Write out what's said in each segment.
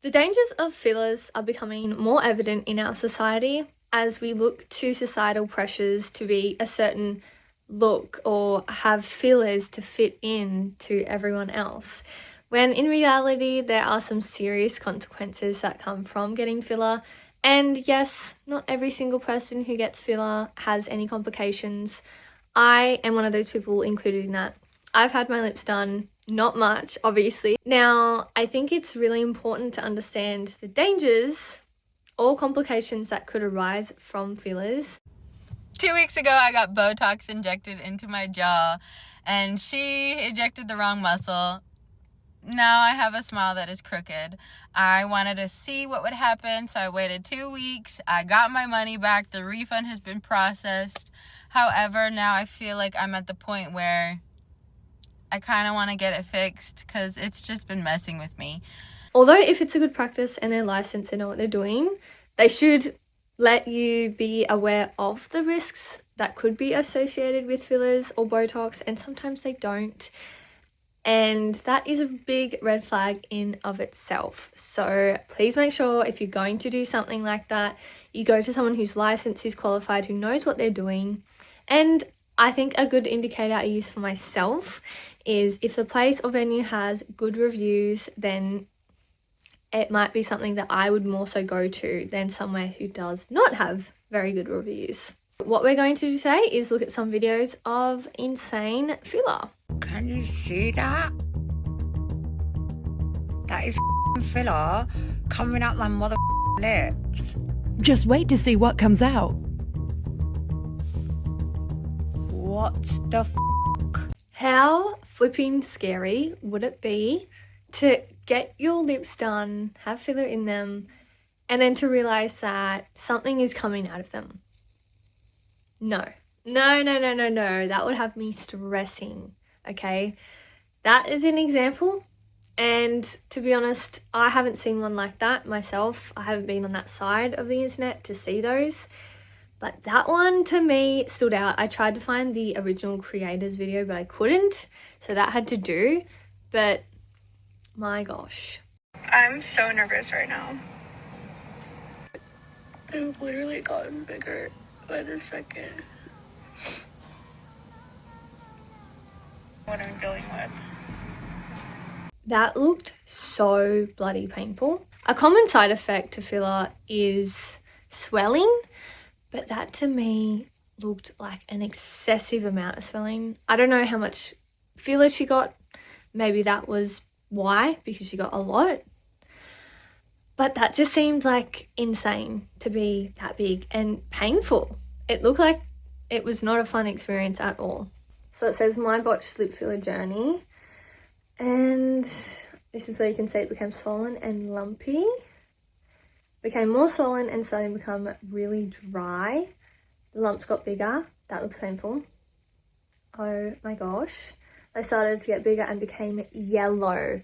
The dangers of fillers are becoming more evident in our society as we look to societal pressures to be a certain look or have fillers to fit in to everyone else. When in reality, there are some serious consequences that come from getting filler. And yes, not every single person who gets filler has any complications. I am one of those people included in that. I've had my lips done, not much, obviously. Now, I think it's really important to understand the dangers or complications that could arise from fillers. 2 weeks ago, I got Botox injected into my jaw, and she injected the wrong muscle. Now I have a smile that is crooked. I wanted to see what would happen, so I waited 2 weeks. I got my money back. The refund has been processed. However, now I feel like I'm at the point where I kind of want to get it fixed because it's just been messing with me. Although if it's a good practice and they're licensed and know what they're doing, they should let you be aware of the risks that could be associated with fillers or Botox, and sometimes they don't. And that is a big red flag in of itself. So please make sure if you're going to do something like that, you go to someone who's licensed, who's qualified, who knows what they're doing. And I think a good indicator I use for myself is if the place or venue has good reviews, then it might be something that I would more so go to than somewhere who does not have very good reviews. What we're going to do today is look at some videos of insane filler. Can you see that? That is filler coming out my mother lips. Just wait to see what comes out. What the How flipping scary would it be to get your lips done, have filler in them, and then to realize that something is coming out of them? No. That would have me stressing, okay? That is an example, and to be honest, I haven't seen one like that myself. I haven't been on that side of the internet to see those, but that one to me stood out. I tried to find the original creators video, but I couldn't, so that had to do, but my gosh. I'm so nervous right now. I've literally gotten bigger by the second. What I'm dealing with. That looked so bloody painful. A common side effect to filler is swelling, but that to me looked like an excessive amount of swelling. I don't know how much filler she got. Maybe that was why, because she got a lot. But that just seemed like insane to be that big and painful. It looked like it was not a fun experience at all. So it says my botched lip filler journey. And this is where you can see it became swollen and lumpy. Became more swollen and starting to become really dry. The lumps got bigger. That looks painful. Oh my gosh. They started to get bigger and became yellow.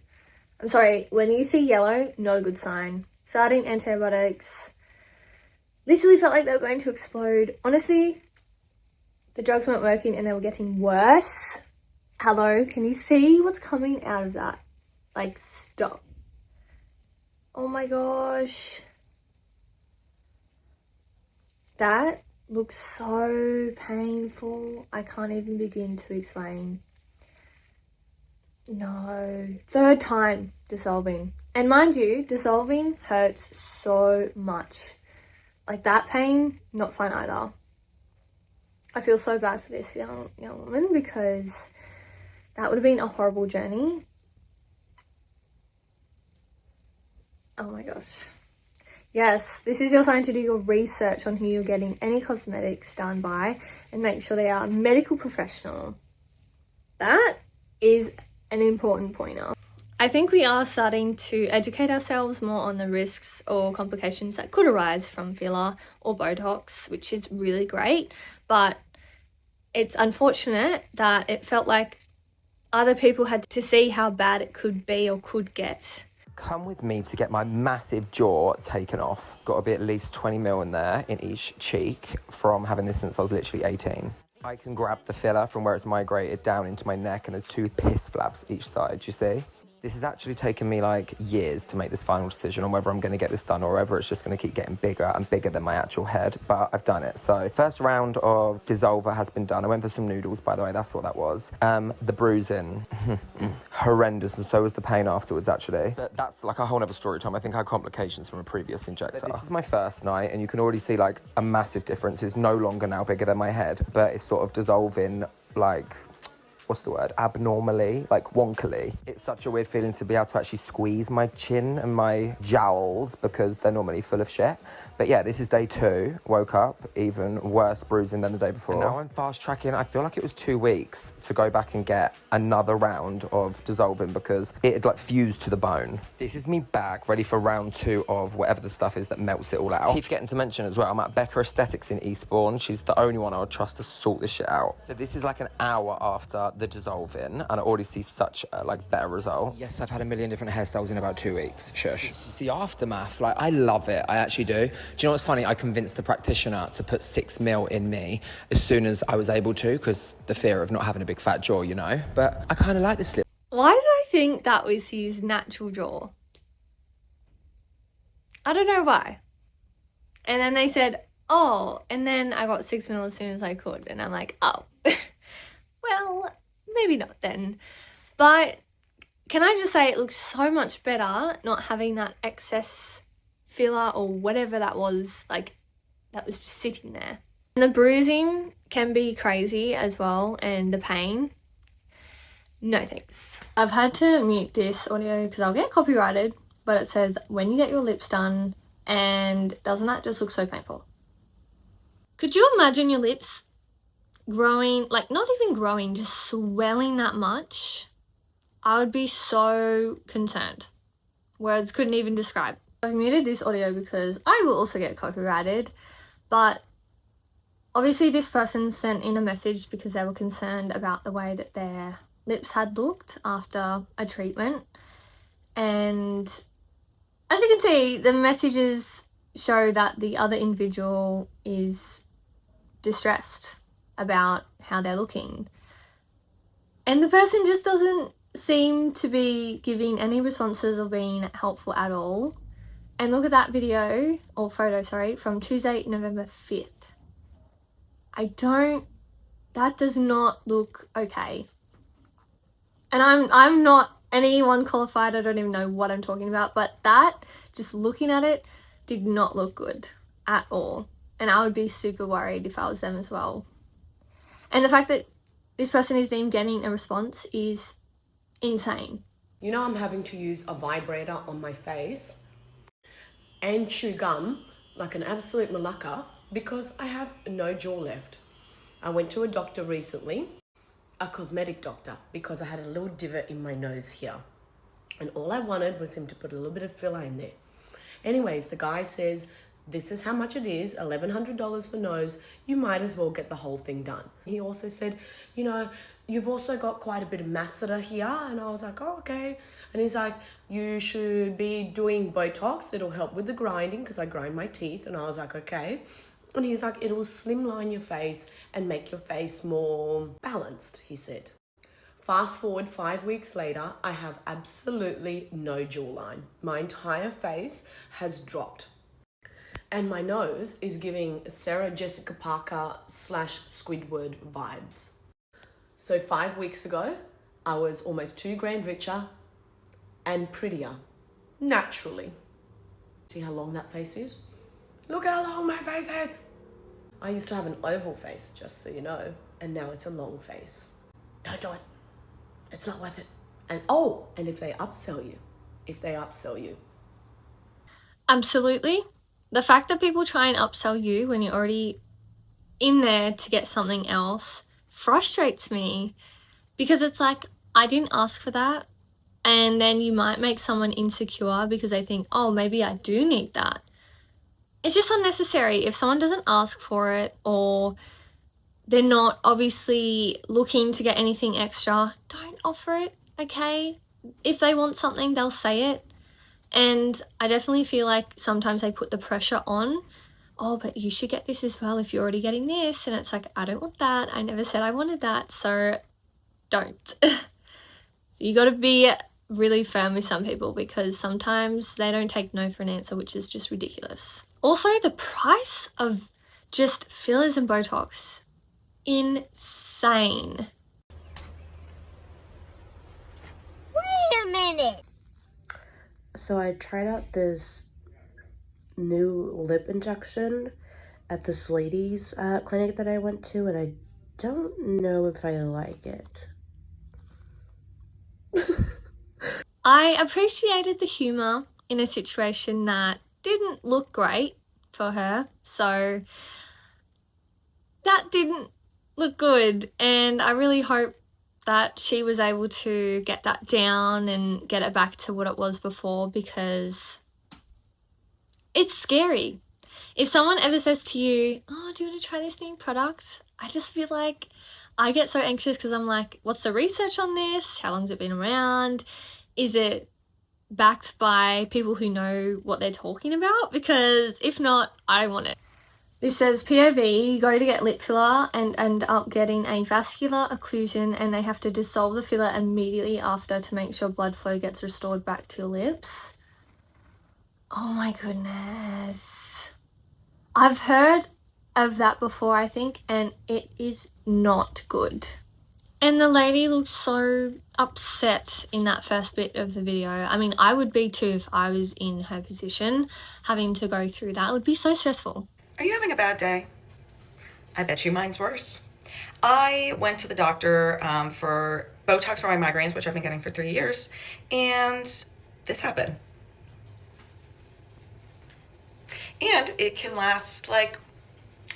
I'm sorry, when you see yellow, not a good sign. Starting antibiotics. Literally felt like they were going to explode. Honestly, the drugs weren't working and they were getting worse. Hello, can you see what's coming out of that? Like, stop. Oh my gosh. That looks so painful. I can't even begin to explain. No. Third time dissolving. And mind you, dissolving hurts so much. Like, that pain, not fun either. I feel so bad for this young woman because that would have been a horrible journey. Oh my gosh. Yes, this is your sign to do your research on who you're getting any cosmetics done by and make sure they are a medical professional. That is an important pointer. I think we are starting to educate ourselves more on the risks or complications that could arise from filler or Botox, which is really great, but it's unfortunate that it felt like other people had to see how bad it could be or could get. Come with me to get my massive jaw taken off. Got to be at least 20 mil in there in each cheek from having this since I was literally 18. I can grab the filler from where it's migrated down into my neck and there's 2 piss flaps each side, you see? This has actually taken me like years to make this final decision on whether I'm going to get this done or whether it's just going to keep getting bigger and bigger than my actual head, but I've done it. So first round of dissolver has been done. I went for some noodles, by the way, that's what that was. The bruising, horrendous, and so was the pain afterwards, actually. But that's like a whole other story time. I think I had complications from a previous injector. But this is my first night, and you can already see like a massive difference. It's no longer now bigger than my head, but it's sort of dissolving like, what's the word, abnormally, like wonkily. It's such a weird feeling to be able to actually squeeze my chin and my jowls because they're normally full of shit. But yeah, this is day 2. Woke up, even worse bruising than the day before. And now I'm fast tracking. I feel like it was 2 weeks to go back and get another round of dissolving because it had like fused to the bone. This is me back, ready for round 2 of whatever the stuff is that melts it all out. I keep forgetting to mention as well, I'm at Becca Aesthetics in Eastbourne. She's the only one I would trust to sort this shit out. So this is like an hour after the dissolving, and I already see such a like better result. Yes, I've had a million different hairstyles in about 2 weeks. Shush. This is the aftermath. Like, I love it. I actually do. Do you know what's funny? I convinced the practitioner to put 6 mil in me as soon as I was able to, because the fear of not having a big fat jaw, you know. But I kind of like this lip. Why did I think that was his natural jaw? I don't know why. And then they said, oh, and then I got 6 mil as soon as I could. And I'm like, oh, well, maybe not then. But can I just say it looks so much better not having that excess filler or whatever that was, like, that was just sitting there. And the bruising can be crazy as well, and the pain. No thanks. I've had to mute this audio because I'll get copyrighted, but it says when you get your lips done, and doesn't that just look so painful? Could you imagine your lips growing, like not even growing, just swelling that much? I would be so concerned. Words couldn't even describe. I've muted this audio because I will also get copyrighted, but obviously this person sent in a message because they were concerned about the way that their lips had looked after a treatment. And as you can see, the messages show that the other individual is distressed about how they're looking. And the person just doesn't seem to be giving any responses or being helpful at all. And look at that video, or photo, sorry, from Tuesday, November 5th. That does not look okay. And I'm not anyone qualified, I don't even know what I'm talking about, but that, just looking at it, did not look good at all. And I would be super worried if I was them as well. And the fact that this person is deemed getting a response is insane. You know, I'm having to use a vibrator on my face and chew gum like an absolute malacca because I have no jaw left. I went to a doctor recently, a cosmetic doctor, because I had a little divot in my nose here. And all I wanted was him to put a little bit of filler in there. Anyways, the guy says, this is how much it is, $1,100 for nose, you might as well get the whole thing done. He also said, you know, you've also got quite a bit of masseter here. And I was like, oh, okay. And he's like, you should be doing Botox. It'll help with the grinding because I grind my teeth. And I was like, okay. And he's like, it'll slimline your face and make your face more balanced, he said. Fast forward 5 weeks later, I have absolutely no jawline. My entire face has dropped. And my nose is giving Sarah Jessica Parker / Squidward vibes. So 5 weeks ago, I was almost $2,000 richer and prettier, naturally. See how long that face is? Look how long my face is. I used to have an oval face, just so you know, and now it's a long face. Don't do it. It's not worth it. And and if they upsell you. Absolutely. The fact that people try and upsell you when you're already in there to get something else frustrates me, because it's like, I didn't ask for that. And then you might make someone insecure because they think, oh, maybe I do need that. It's just unnecessary. If someone doesn't ask for it, or they're not obviously looking to get anything extra, don't offer it, okay? If they want something, they'll say it. And I definitely feel like sometimes they put the pressure on, oh, but you should get this as well if you're already getting this. And it's like, I don't want that. I never said I wanted that, so don't. So you got to be really firm with some people because sometimes they don't take no for an answer, which is just ridiculous. Also, the price of just fillers and Botox, insane. Wait a minute. So I tried out this new lip injection at this lady's clinic that I went to, and I don't know if I like it. I appreciated the humour in a situation that didn't look great for her, so that didn't look good, and I really hope that she was able to get that down and get it back to what it was before, because it's scary. If someone ever says to you, oh, do you want to try this new product? I just feel like I get so anxious because I'm like, what's the research on this? How long's it been around? Is it backed by people who know what they're talking about? Because if not, I don't want it. This says POV, you go to get lip filler and end up getting a vascular occlusion, and they have to dissolve the filler immediately after to make sure blood flow gets restored back to your lips. Oh my goodness. I've heard of that before, I think, and it is not good. And the lady looked so upset in that first bit of the video. I mean, I would be too if I was in her position, having to go through that. It would be so stressful. Are you having a bad day? I bet you mine's worse. I went to the doctor for Botox for my migraines, which I've been getting for 3 years, and this happened. And it can last like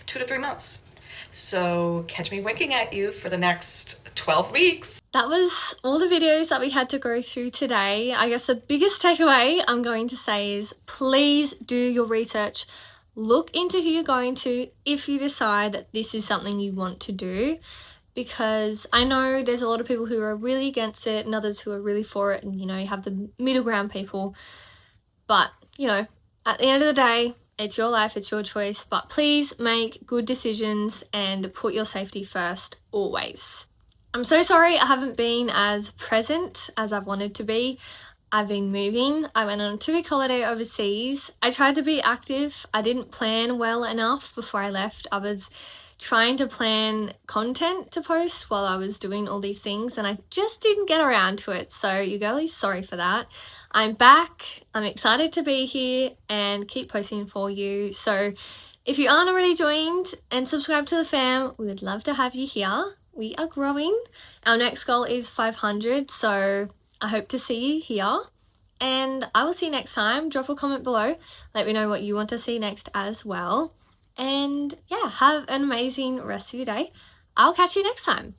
2 to 3 months. So catch me winking at you for the next 12 weeks. That was all the videos that we had to go through today. I guess the biggest takeaway I'm going to say is please do your research. Look into who you're going to if you decide that this is something you want to do, because I know there's a lot of people who are really against it and others who are really for it, and you know, you have the middle ground people. But you know, at the end of the day, it's your life, it's your choice, but please make good decisions and put your safety first always. I'm so sorry I haven't been as present as I've wanted to be. I've been moving. I went on a 2-week holiday overseas. I tried to be active. I didn't plan well enough before I left. I was trying to plan content to post while I was doing all these things, and I just didn't get around to it. So your girl is sorry for that. I'm back. I'm excited to be here and keep posting for you. So if you aren't already joined and subscribed to the fam, we would love to have you here. We are growing. Our next goal is 500, so I hope to see you here. And I will see you next time. Drop a comment below. Let me know what you want to see next as well. And yeah, have an amazing rest of your day. I'll catch you next time.